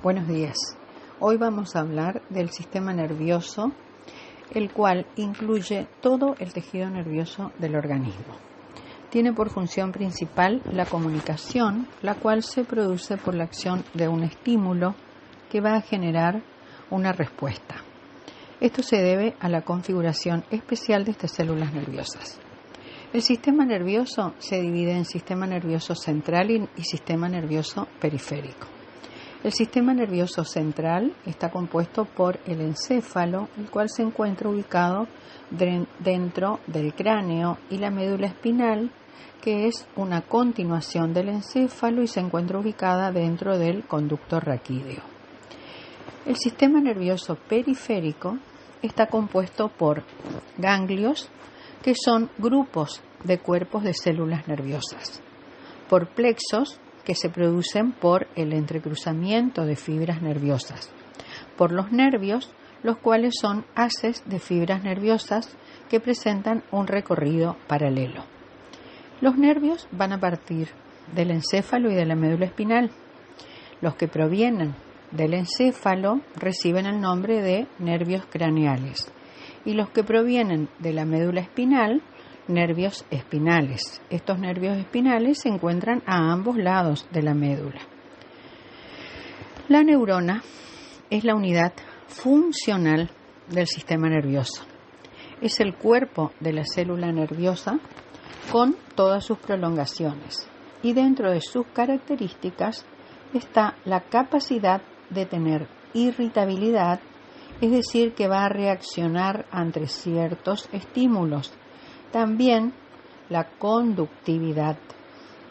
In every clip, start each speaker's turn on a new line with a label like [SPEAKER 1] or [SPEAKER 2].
[SPEAKER 1] Buenos días. Hoy vamos a hablar del sistema nervioso, el cual incluye todo el tejido nervioso del organismo. Tiene por función principal la comunicación, la cual se produce por la acción de un estímulo que va a generar una respuesta. Esto se debe a la configuración especial de estas células nerviosas. El sistema nervioso se divide en sistema nervioso central y sistema nervioso periférico. El sistema nervioso central está compuesto por el encéfalo, el cual se encuentra ubicado dentro del cráneo, y la médula espinal, que es una continuación del encéfalo y se encuentra ubicada dentro del conducto raquídeo. El sistema nervioso periférico está compuesto por ganglios, que son grupos de cuerpos de células nerviosas, por plexos, que se producen por el entrecruzamiento de fibras nerviosas, por los nervios, los cuales son haces de fibras nerviosas que presentan un recorrido paralelo. Los nervios van a partir del encéfalo y de la médula espinal. Los que provienen del encéfalo reciben el nombre de nervios craneales y los que provienen de la médula espinal, nervios espinales. Estos nervios espinales se encuentran a ambos lados de la médula. La neurona es la unidad funcional del sistema nervioso. Es el cuerpo de la célula nerviosa con todas sus prolongaciones, y dentro de sus características está la capacidad de tener irritabilidad, es decir, que va a reaccionar ante ciertos estímulos. También la conductividad.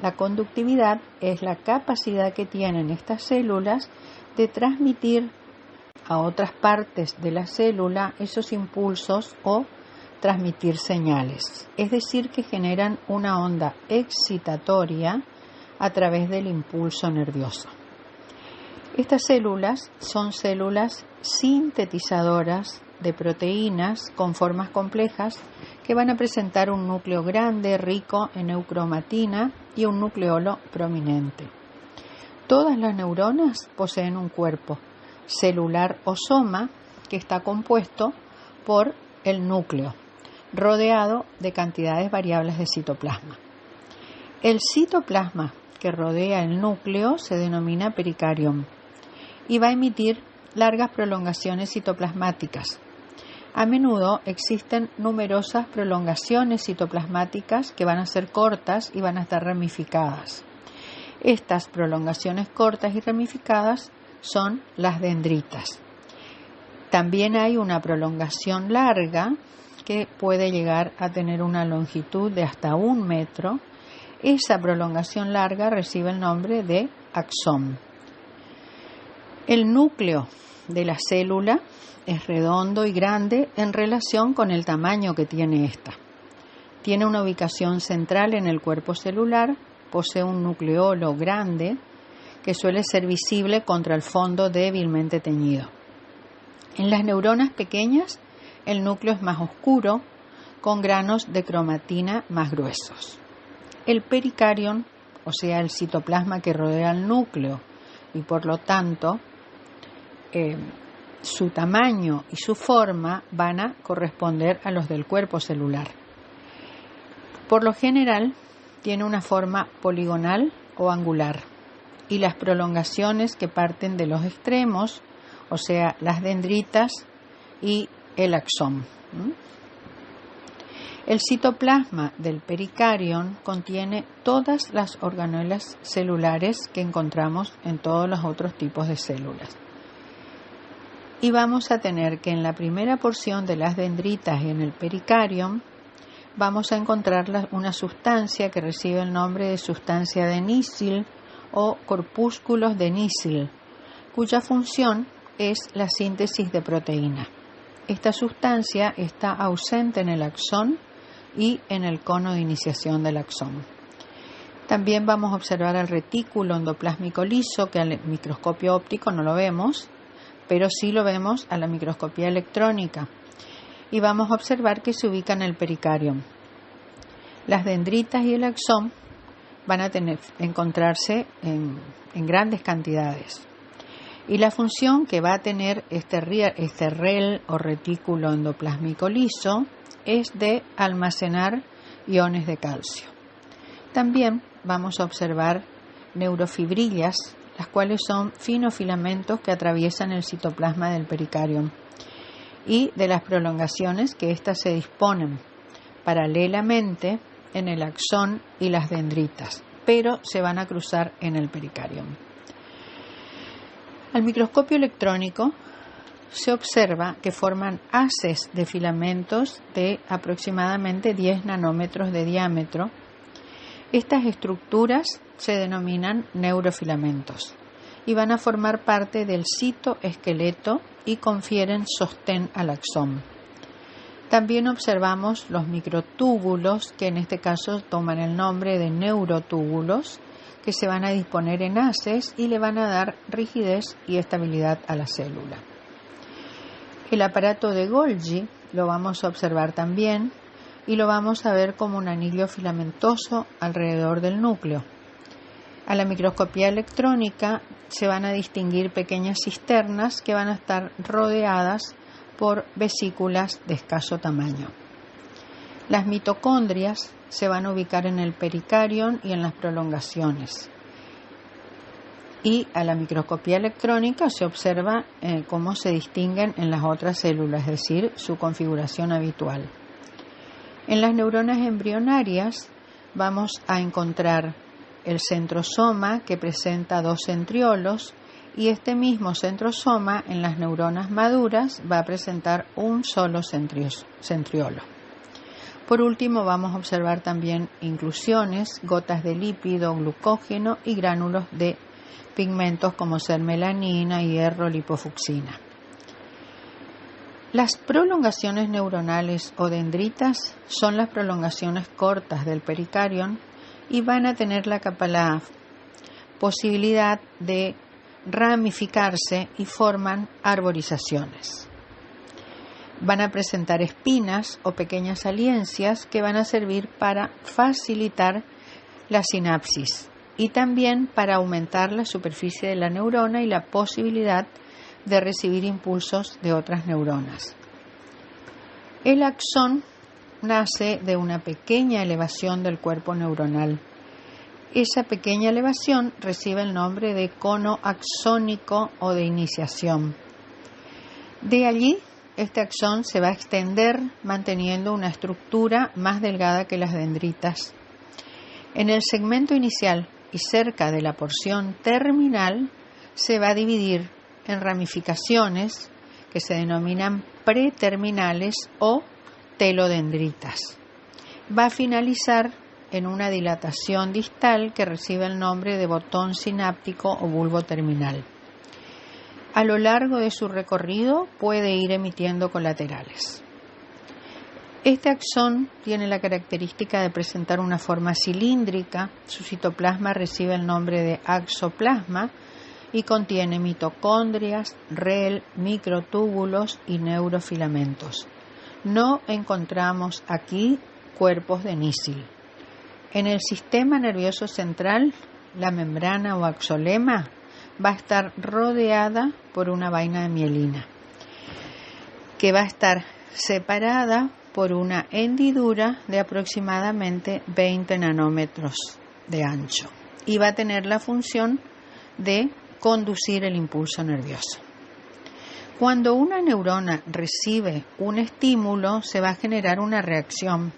[SPEAKER 1] La conductividad es la capacidad que tienen estas células de transmitir a otras partes de la célula esos impulsos o transmitir señales. Es decir, que generan una onda excitatoria a través del impulso nervioso. Estas células son células sintetizadoras de proteínas con formas complejas que van a presentar un núcleo grande, rico en eucromatina, y un nucleolo prominente. Todas las neuronas poseen un cuerpo celular o soma que está compuesto por el núcleo, rodeado de cantidades variables de citoplasma. El citoplasma que rodea el núcleo se denomina pericarium y va a emitir largas prolongaciones citoplasmáticas. A menudo existen numerosas prolongaciones citoplasmáticas que van a ser cortas y van a estar ramificadas. Estas prolongaciones cortas y ramificadas son las dendritas. También hay una prolongación larga que puede llegar a tener una longitud de hasta 1 metro. Esa prolongación larga recibe el nombre de axón. El núcleo de la célula es redondo y grande en relación con el tamaño que tiene esta. Tiene una ubicación central en el cuerpo celular, posee un nucleolo grande que suele ser visible contra el fondo débilmente teñido. En las neuronas pequeñas, el núcleo es más oscuro, con granos de cromatina más gruesos. El pericarium, o sea, el citoplasma que rodea el núcleo, y por lo tanto su tamaño y su forma van a corresponder a los del cuerpo celular. Por lo general, tiene una forma poligonal o angular, y las prolongaciones que parten de los extremos, o sea, las dendritas y el axón. El citoplasma del pericarium contiene todas las organelas celulares que encontramos en todos los otros tipos de células. Y vamos a tener que en la primera porción de las dendritas y en el pericarium vamos a encontrar una sustancia que recibe el nombre de sustancia de Neisel o corpúsculos de Neisel, cuya función es la síntesis de proteína. Esta sustancia está ausente en el axón y en el cono de iniciación del axón. También vamos a observar el retículo endoplásmico liso, que al microscopio óptico no lo vemos, pero sí lo vemos a la microscopía electrónica, y vamos a observar que se ubica en el pericarium. Las dendritas y el axón van a encontrarse en grandes cantidades. Y la función que va a tener este REL o retículo endoplásmico liso es de almacenar iones de calcio. También vamos a observar neurofibrillas, las cuales son finos filamentos que atraviesan el citoplasma del pericarium, y de las prolongaciones que éstas se disponen paralelamente en el axón y las dendritas, pero se van a cruzar en el pericarium. Al microscopio electrónico se observa que forman haces de filamentos de aproximadamente 10 nanómetros de diámetro. Estas estructuras se denominan neurofilamentos y van a formar parte del citoesqueleto y confieren sostén al axón. También observamos los microtúbulos, que en este caso toman el nombre de neurotúbulos, que se van a disponer en haces y le van a dar rigidez y estabilidad a la célula. El aparato de Golgi lo vamos a observar también y lo vamos a ver como un anillo filamentoso alrededor del núcleo. A la microscopía electrónica se van a distinguir pequeñas cisternas que van a estar rodeadas por vesículas de escaso tamaño. Las mitocondrias se van a ubicar en el pericarium y en las prolongaciones. Y a la microscopía electrónica se observa cómo se distinguen en las otras células, es decir, su configuración habitual. En las neuronas embrionarias vamos a encontrar el centrosoma, que presenta 2 centriolos, y este mismo centrosoma en las neuronas maduras va a presentar un solo centriolo. Por último, vamos a observar también inclusiones, gotas de lípido, glucógeno y gránulos de pigmentos como ser melanina, hierro, lipofucsina. Las prolongaciones neuronales o dendritas son las prolongaciones cortas del pericarium y van a tener la posibilidad de ramificarse y forman arborizaciones. Van a presentar espinas o pequeñas saliencias que van a servir para facilitar la sinapsis y también para aumentar la superficie de la neurona y la posibilidad de recibir impulsos de otras neuronas. El axón nace de una pequeña elevación del cuerpo neuronal. Esa pequeña elevación recibe el nombre de cono axónico o de iniciación. De allí, este axón se va a extender manteniendo una estructura más delgada que las dendritas. En el segmento inicial y cerca de la porción terminal se va a dividir en ramificaciones que se denominan preterminales o telodendritas. Va a finalizar en una dilatación distal que recibe el nombre de botón sináptico o bulbo terminal. A lo largo de su recorrido puede ir emitiendo colaterales. Este axón tiene la característica de presentar una forma cilíndrica. Su citoplasma recibe el nombre de axoplasma y contiene mitocondrias, REL, microtúbulos y neurofilamentos. No encontramos aquí cuerpos de Nissil. En el sistema nervioso central, la membrana o axolema va a estar rodeada por una vaina de mielina, que va a estar separada por una hendidura de aproximadamente 20 nanómetros de ancho y va a tener la función de conducir el impulso nervioso. Cuando una neurona recibe un estímulo, se va a generar una reacción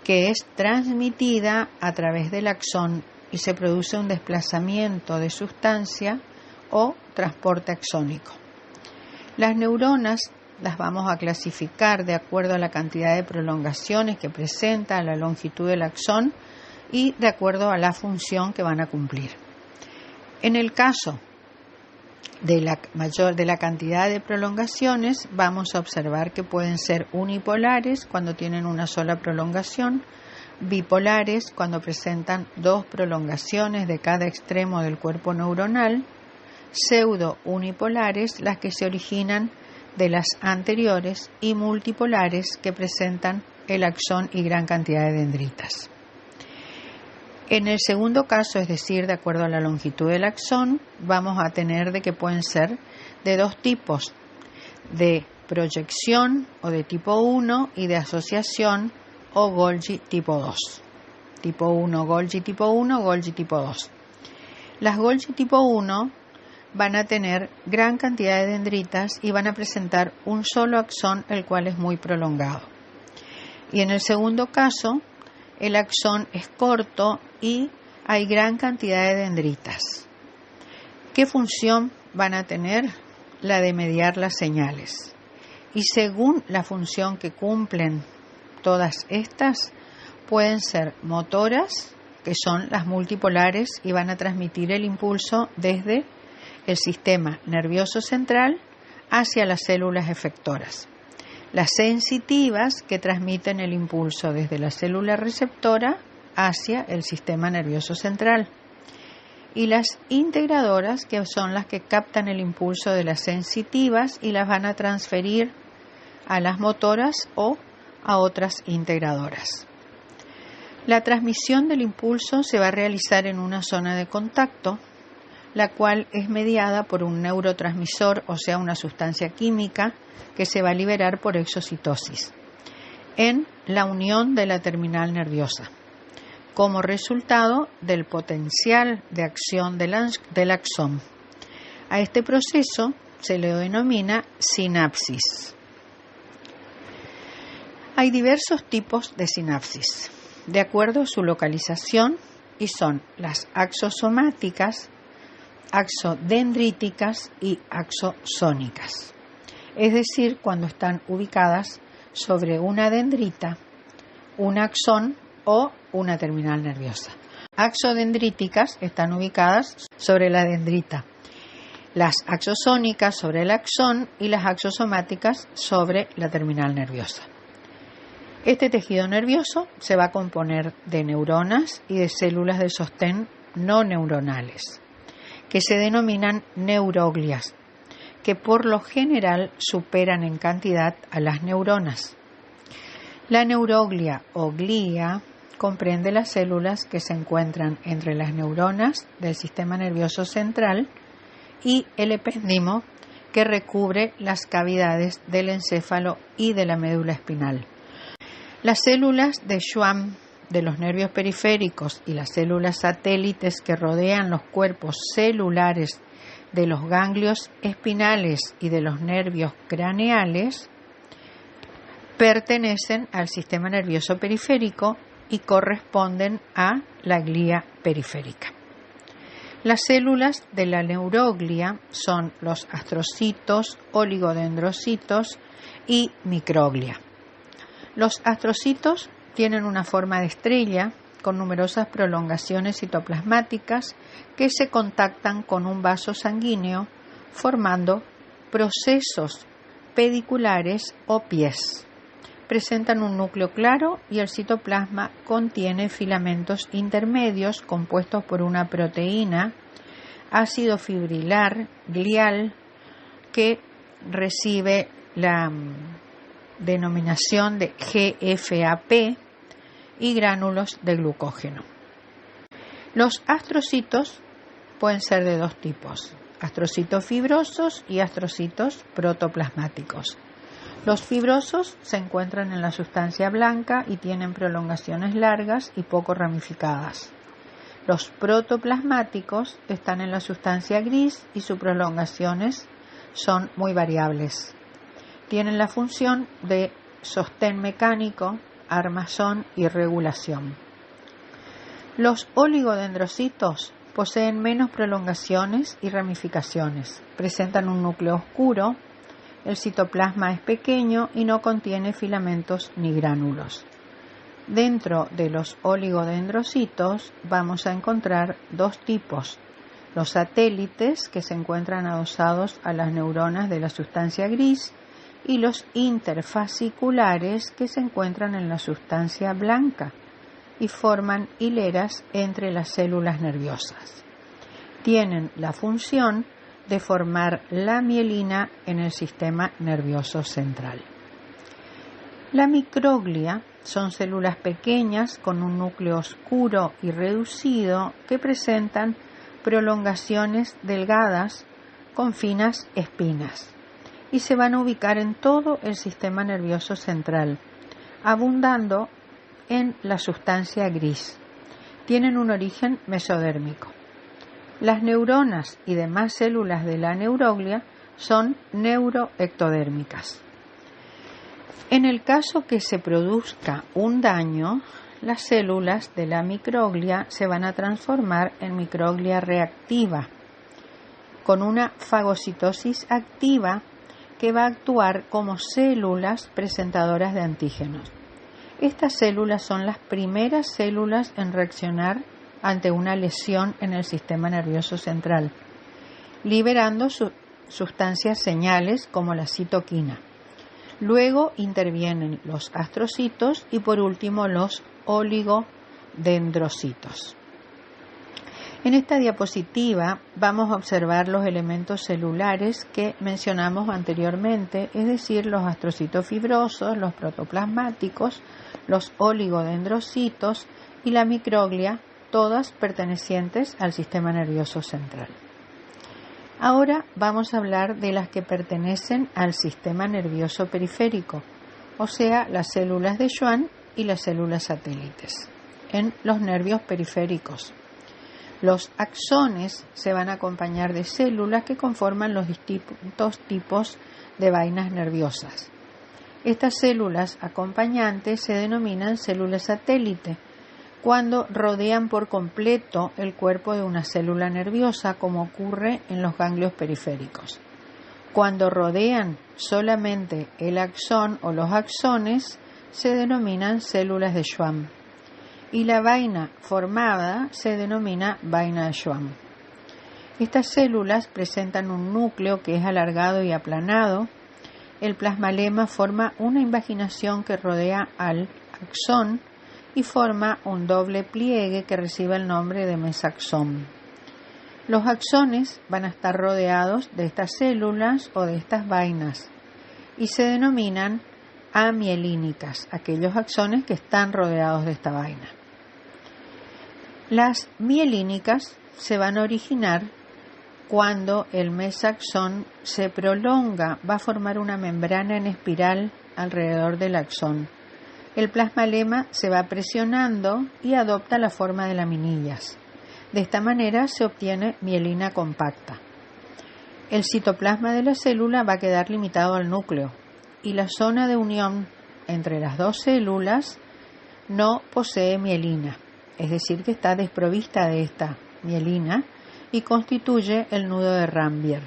[SPEAKER 1] que es transmitida a través del axón y se produce un desplazamiento de sustancia o transporte axónico. Las neuronas las vamos a clasificar de acuerdo a la cantidad de prolongaciones que presenta, a la longitud del axón y de acuerdo a la función que van a cumplir. En el caso de la cantidad de prolongaciones, vamos a observar que pueden ser unipolares cuando tienen una sola prolongación, bipolares cuando presentan 2 prolongaciones de cada extremo del cuerpo neuronal, pseudo-unipolares las que se originan de las anteriores y multipolares que presentan el axón y gran cantidad de dendritas. En el segundo caso, es decir, de acuerdo a la longitud del axón, vamos a tener de que pueden ser de dos tipos, de proyección o de tipo 1 y de asociación o Golgi tipo 2. Tipo 1, Golgi tipo 1, Golgi tipo 2. Las Golgi tipo 1 van a tener gran cantidad de dendritas y van a presentar un solo axón, el cual es muy prolongado. Y en el segundo caso, el axón es corto y hay gran cantidad de dendritas. ¿Qué función van a tener? La de mediar las señales. Y según la función que cumplen todas estas, pueden ser motoras, que son las multipolares y van a transmitir el impulso desde el sistema nervioso central hacia las células efectoras. Las sensitivas, que transmiten el impulso desde la célula receptora hacia el sistema nervioso central. Y las integradoras, que son las que captan el impulso de las sensitivas y las van a transferir a las motoras o a otras integradoras. La transmisión del impulso se va a realizar en una zona de contacto, la cual es mediada por un neurotransmisor, o sea, una sustancia química que se va a liberar por exocitosis, en la unión de la terminal nerviosa, como resultado del potencial de acción del axón. A este proceso se le denomina sinapsis. Hay diversos tipos de sinapsis, de acuerdo a su localización, y son las axosomáticas, axodendríticas y axosónicas. Es decir, cuando están ubicadas sobre una dendrita, un axón o una terminal nerviosa. Axodendríticas están ubicadas sobre la dendrita, las axosónicas sobre el axón y las axosomáticas sobre la terminal nerviosa. Este tejido nervioso se va a componer de neuronas y de células de sostén no neuronales, que se denominan neuroglias, que por lo general superan en cantidad a las neuronas. La neuroglia o glía comprende las células que se encuentran entre las neuronas del sistema nervioso central y el epéndimo, que recubre las cavidades del encéfalo y de la médula espinal. Las células de Schwann de los nervios periféricos y las células satélites que rodean los cuerpos celulares de los ganglios espinales y de los nervios craneales pertenecen al sistema nervioso periférico y corresponden a la glía periférica. Las células de la neuroglia son los astrocitos, oligodendrocitos y microglia. Los astrocitos tienen una forma de estrella con numerosas prolongaciones citoplasmáticas que se contactan con un vaso sanguíneo formando procesos pediculares o pies. Presentan un núcleo claro y el citoplasma contiene filamentos intermedios compuestos por una proteína, ácido fibrilar glial, que recibe la denominación de GFAP, y gránulos de glucógeno. Los astrocitos pueden ser de dos tipos: astrocitos fibrosos y astrocitos protoplasmáticos. Los fibrosos se encuentran en la sustancia blanca y tienen prolongaciones largas y poco ramificadas. Los protoplasmáticos están en la sustancia gris y sus prolongaciones son muy variables. Tienen la función de sostén mecánico, armazón y regulación. Los oligodendrocitos poseen menos prolongaciones y ramificaciones, presentan un núcleo oscuro, el citoplasma es pequeño y no contiene filamentos ni gránulos. Dentro de los oligodendrocitos vamos a encontrar dos tipos: los satélites, que se encuentran adosados a las neuronas de la sustancia gris, y los interfasciculares, que se encuentran en la sustancia blanca y forman hileras entre las células nerviosas. Tienen la función de formar la mielina en el sistema nervioso central. La microglia Son células pequeñas con un núcleo oscuro y reducido que presentan prolongaciones delgadas con finas espinas y se van a ubicar en todo el sistema nervioso central, abundando en la sustancia gris. Tienen un origen mesodérmico. Las neuronas y demás células de la neuroglia son neuroectodérmicas. En el caso que se produzca un daño, las células de la microglia se van a transformar en microglia reactiva, con una fagocitosis activa que va a actuar como células presentadoras de antígenos. Estas células son las primeras células en reaccionar ante una lesión en el sistema nervioso central, liberando sustancias señales como la citoquina. Luego intervienen los astrocitos y por último los oligodendrocitos. En esta diapositiva vamos a observar los elementos celulares que mencionamos anteriormente, es decir, los astrocitos fibrosos, los protoplasmáticos, los oligodendrocitos y la microglia, todas pertenecientes al sistema nervioso central. Ahora vamos a hablar de las que pertenecen al sistema nervioso periférico, o sea, las células de Schwann y las células satélites, en los nervios periféricos. Los axones se van a acompañar de células que conforman los distintos tipos de vainas nerviosas. Estas células acompañantes se denominan células satélite cuando rodean por completo el cuerpo de una célula nerviosa, como ocurre en los ganglios periféricos. Cuando rodean solamente el axón o los axones, se denominan células de Schwann. Y la vaina formada se denomina vaina de Schwann. Estas células presentan un núcleo que es alargado y aplanado. El plasmalema forma una invaginación que rodea al axón y forma un doble pliegue que recibe el nombre de mesaxón. Los axones van a estar rodeados de estas células o de estas vainas y se denominan amielínicas, aquellos axones que están rodeados de esta vaina. Las mielínicas se van a originar cuando el mesaxón se prolonga, va a formar una membrana en espiral alrededor del axón. El plasmalema se va presionando y adopta la forma de laminillas. De esta manera se obtiene mielina compacta. El citoplasma de la célula va a quedar limitado al núcleo y la zona de unión entre las dos células no posee mielina, es decir, que está desprovista de esta mielina y constituye el nudo de Rambier.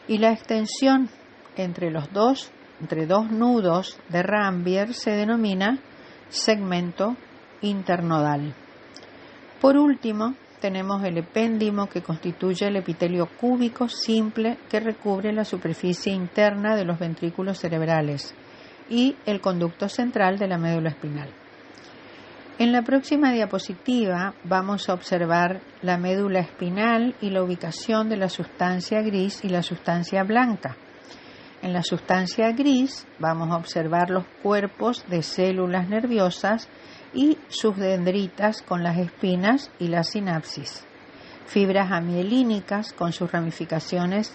[SPEAKER 1] Y la extensión entre dos nudos de Rambier se denomina segmento internodal. Por último, tenemos el epéndimo, que constituye el epitelio cúbico simple que recubre la superficie interna de los ventrículos cerebrales y el conducto central de la médula espinal. En la próxima diapositiva vamos a observar la médula espinal y la ubicación de la sustancia gris y la sustancia blanca. En la sustancia gris vamos a observar los cuerpos de células nerviosas y sus dendritas con las espinas y la sinapsis, fibras amielínicas con sus ramificaciones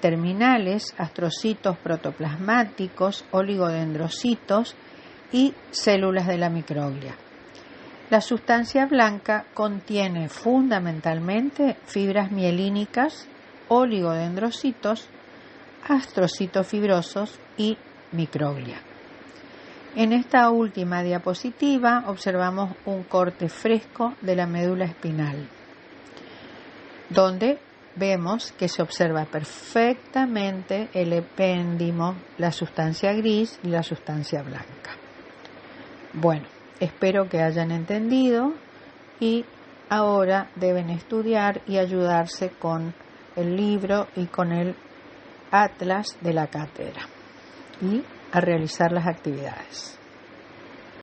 [SPEAKER 1] terminales, astrocitos protoplasmáticos, oligodendrocitos y células de la microglia. La sustancia blanca contiene fundamentalmente fibras mielínicas, oligodendrocitos, astrocitos fibrosos y microglia. En esta última diapositiva observamos un corte fresco de la médula espinal, donde vemos que se observa perfectamente el epéndimo, la sustancia gris y la sustancia blanca. Bueno, espero que hayan entendido y ahora deben estudiar y ayudarse con el libro y con el atlas de la cátedra y a realizar las actividades.